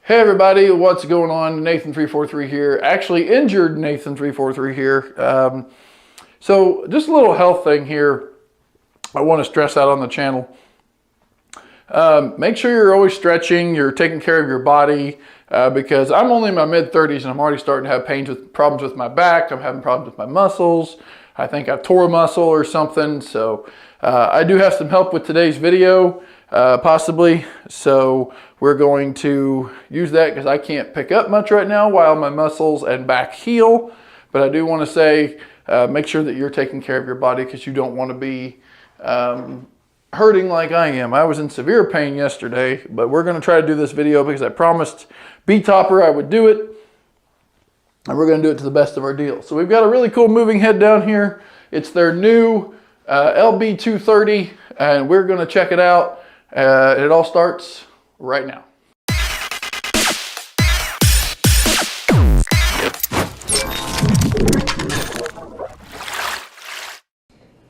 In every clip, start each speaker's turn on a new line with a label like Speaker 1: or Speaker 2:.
Speaker 1: Hey everybody, what's going on? Nathan343 here. Actually injured Nathan343 here. So just a little health thing here I want to stress out on the channel. Make sure you're always stretching, you're taking care of your body, because I'm only in my mid-30s and I'm already starting to have problems with my back. I'm having problems with my muscles. I think I've tore a muscle or something. So I do have some help with today's video, possibly. So we're going to use that because I can't pick up much right now while my muscles and back heal. But I do want to say, make sure that you're taking care of your body because you don't want to be hurting like I am. I was in severe pain yesterday, but we're going to try to do this video because I promised Betopper I would do it. And we're going to do it to the best of our deal. So we've got a really cool moving head down here. It's their new LB230, and we're going to check it out. It all starts right now.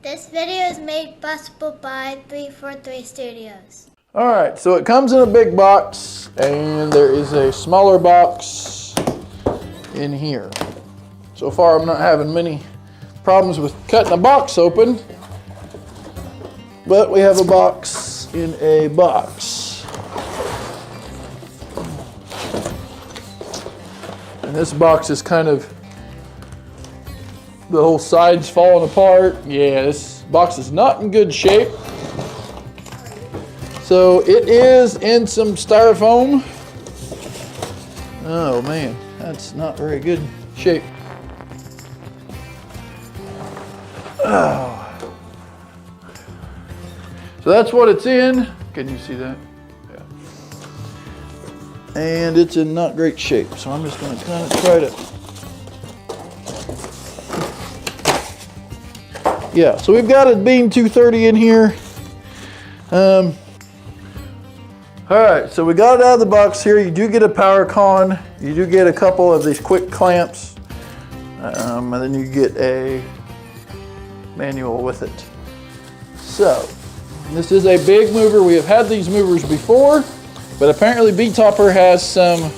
Speaker 2: This video is made possible by 343 Studios.
Speaker 1: All right, so it comes in a big box, and there is a smaller box in here. So far, I'm not having many problems with cutting a box open, but we have a box in a box. And this box is kind of, the whole side's falling apart. Yeah, this box is not in good shape. So it is in some styrofoam. Oh man, that's not very good shape. Oh. So that's what it's in. Can you see that? Yeah. And it's in not great shape. So I'm just going to kind of try to. Yeah, so we've got a Beam 230 in here. All right, so we got it out of the box here. You do get a power con. You do get a couple of these quick clamps. And then you get a manual with it. So, this is a big mover. We have had these movers before, but apparently Betopper has some,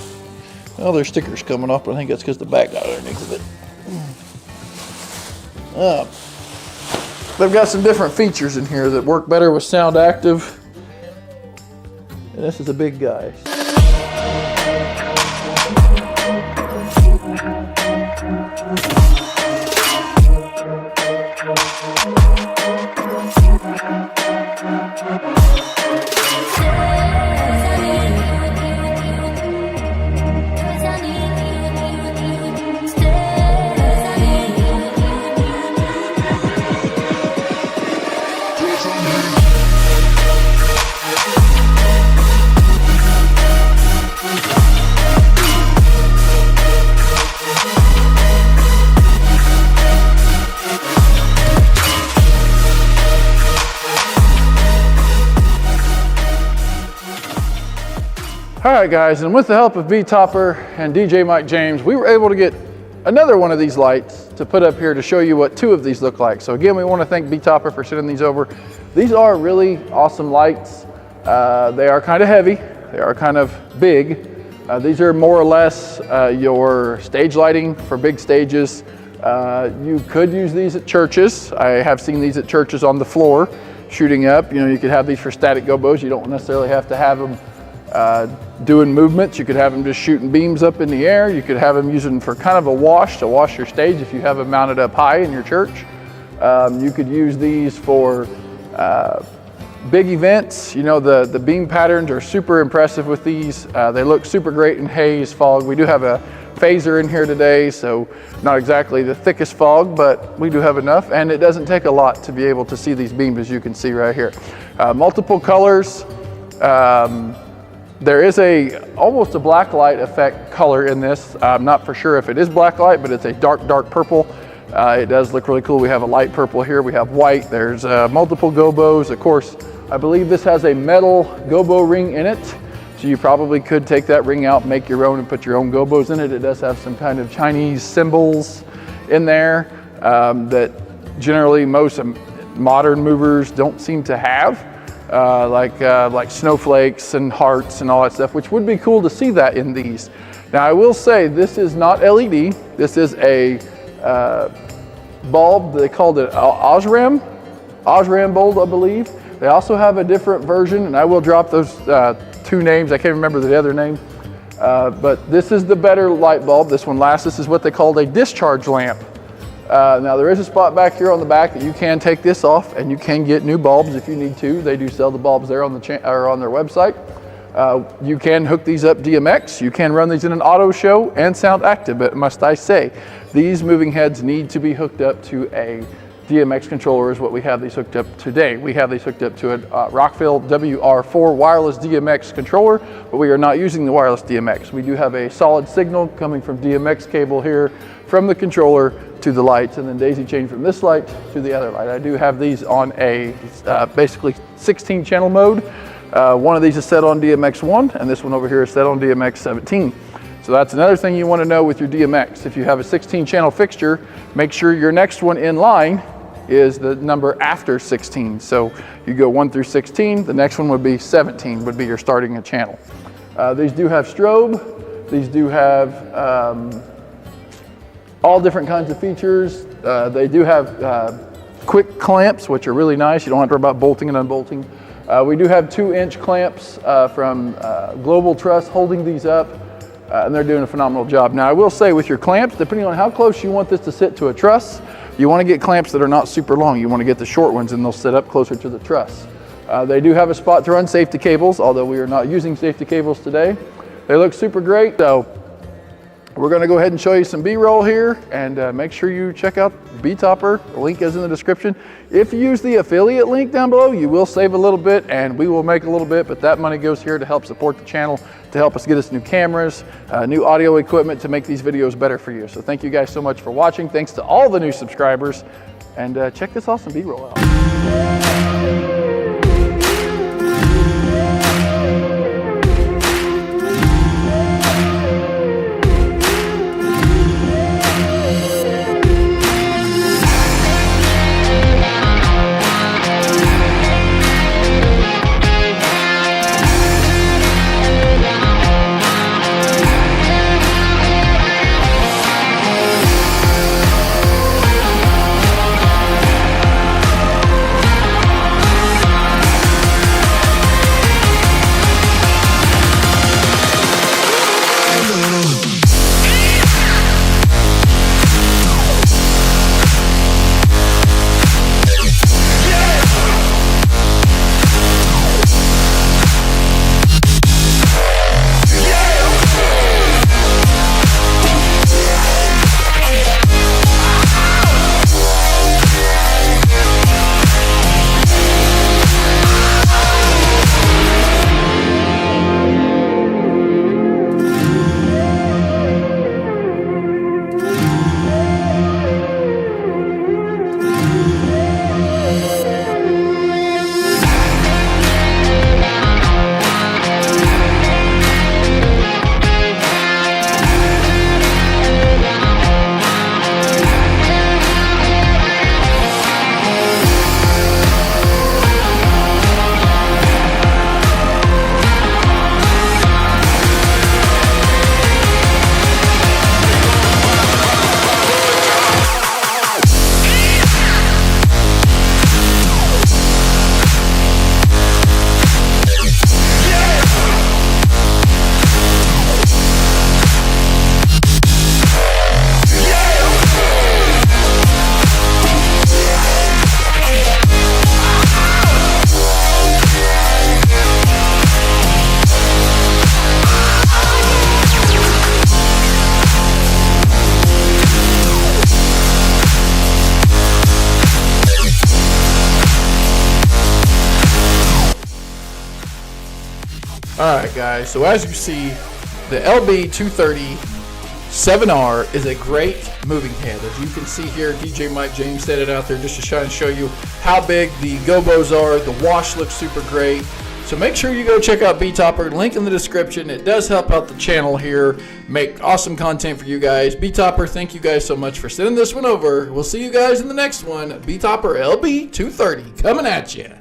Speaker 1: well, there's stickers coming off, but I think that's because the back got underneath of it. They've got some different features in here that work better with sound active. And this is a big guy. All right guys, and with the help of Betopper and DJ Mike James, we were able to get another one of these lights to put up here to show you what two of these look like. So again, we want to thank Betopper for sending these over. These are really awesome lights. They are kind of heavy, they are kind of big. These are more or less your stage lighting for big stages. You could use these at churches. I have seen these at churches on the floor shooting up. You know, you could have these for static gobos. You don't necessarily have to have them doing movements. You could have them just shooting beams up in the air. You could have them using for kind of a wash to wash your stage if you have them mounted up high in your church. You could use these for big events. You know, the beam patterns are super impressive with these. They look super great in haze, fog. We do have a phaser in here today, so not exactly the thickest fog, but we do have enough, and it doesn't take a lot to be able to see these beams, as you can see right here. Multiple colors. There is almost a black light effect color in this. I'm not for sure if it is black light, but it's a dark purple. It does look really cool. We have a light purple here. We have white. There's multiple gobos. Of course, I believe this has a metal gobo ring in it. So you probably could take that ring out, make your own, and put your own gobos in it. It does have some kind of Chinese symbols in there that generally most modern movers don't seem to have. like snowflakes and hearts and all that stuff, which would be cool to see that in these. Now I will say this is not LED. This is a bulb. They called it Osram bulb, I believe. They also have a different version, and I will drop those two names. I can't remember the other name. But this is the better light bulb. This one lasts. This is what they called a discharge lamp. Now there is a spot back here on the back that you can take this off, and you can get new bulbs if you need to. They do sell the bulbs there on the on their website. You can hook these up DMX. You can run these in an auto show and sound active, but must I say, these moving heads need to be hooked up to a DMX controller is what we have these hooked up today. We have these hooked up to a Rockville WR4 wireless DMX controller, but we are not using the wireless DMX. We do have a solid signal coming from DMX cable here from the controller to the lights, and then daisy chain from this light to the other light. I do have these on a basically 16 channel mode. One of these is set on DMX1, and this one over here is set on DMX17. So that's another thing you want to know with your DMX. If you have a 16 channel fixture, make sure your next one in line is the number after 16. So you go 1 through 16, the next one would be 17, would be your starting a channel. These do have strobe. These do have all different kinds of features. They do have quick clamps, which are really nice. You don't have to worry about bolting and unbolting. We do have 2-inch clamps from Global Truss holding these up, and they're doing a phenomenal job. Now I will say with your clamps, depending on how close you want this to sit to a truss, you want to get clamps that are not super long. You want to get the short ones, and they'll sit up closer to the truss. They do have a spot to run safety cables, although we are not using safety cables today. They look super great. So we're going to go ahead and show you some B-roll here, and make sure you check out Betopper. The link is in the description. If you use the affiliate link down below, you will save a little bit, and we will make a little bit, but that money goes here to help support the channel, to help us get us new cameras, new audio equipment to make these videos better for you. So thank you guys so much for watching. Thanks to all the new subscribers, and check this awesome B-roll out. Alright guys, so as you see, the LB230 7R is a great moving head. As you can see here, DJ Mike James set it out there just to try and show you how big the gobos are. The wash looks super great. So make sure you go check out Betopper, link in the description. It does help out the channel here, make awesome content for you guys. Betopper, thank you guys so much for sending this one over. We'll see you guys in the next one. Betopper LB230 coming at you.